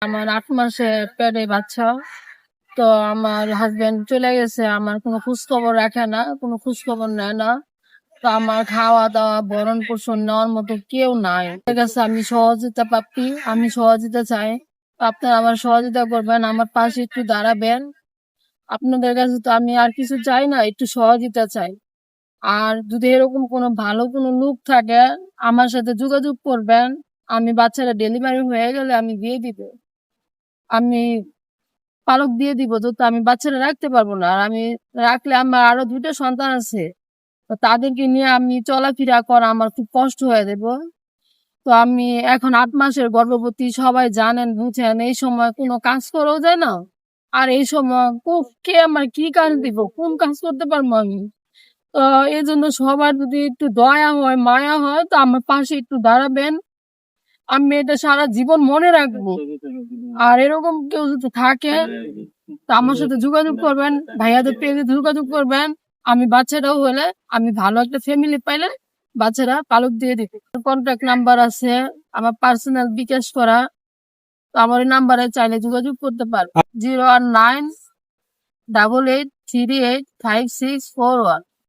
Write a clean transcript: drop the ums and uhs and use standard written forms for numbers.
আমার 8 মাসের পেটে বাচ্চা। তো আমার হাসব্যান্ড চলে গেছে। আমার কোনো খোঁজখবর রাখে না, কোনো খোঁজখবর নেয় না। তো আমার খাওয়া-দাওয়া, ভরণ-পোষণ নেওয়ার মতো কেউ নাই। ঠিক আছে, আমি সহযোগিতা প্রার্থী, আমি সহযোগিতা চাই। তো আপনারা আমার সহযোগিতা করবেন, আমার পাশে একটু দাঁড়াবেন। আপনাদের কাছে তো আমি আর কিছু চাই না, একটু সহযোগিতা চাই। আর যদি এরকম কোনো ভালো কোনো লোক থাকে, আমার সাথে যোগাযোগ করবেন। আমি বাচ্চাটা ডেলিভারি হয়ে গেলে আমি দিয়ে দিব। আমি পালক দিয়ে দিব, তো আমি বাচ্চাটা রাখতে পারবো না। আর আমি রাখলে আমার আরো ২ টা সন্তান আছে। তো তাদেরকে নিয়ে আমি চলাফেরা করা আমার খুব কষ্ট হয়ে যাবে। তো আমি এখন ৮ মাসের গর্ভবতী, সবাই জানেন বুঝেন, এই সময় কোনো কাজ করাও যায় না। আর এই সময় কে আমার কি কাজ দিব? কোন কাজ করতে পারবো আমি? তো এজন্য সবার যদি একটু দয়া হয়, মায়া হয়, তো আমার পাশে একটু দাঁড়াবেন। আমি এটা সারা জীবন মনে রাখবো। আর এরকম কেউ যদি থাকে, তো আমার সাথে যোগাযোগ করবেন, ভাইয়াদের পেজে যোগাযোগ করবেন। আমি বাচ্চাটাও হলে, আমি ভালো একটা ফ্যামিলি পাইলে বাচ্চারা পালক দিয়ে দিব। কন্টাক্ট নাম্বার আছে, আমার পার্সোনাল বিকাশ করা। তো আমার এই নাম্বারে চাইলে যোগাযোগ করতে পারো। 01988385641।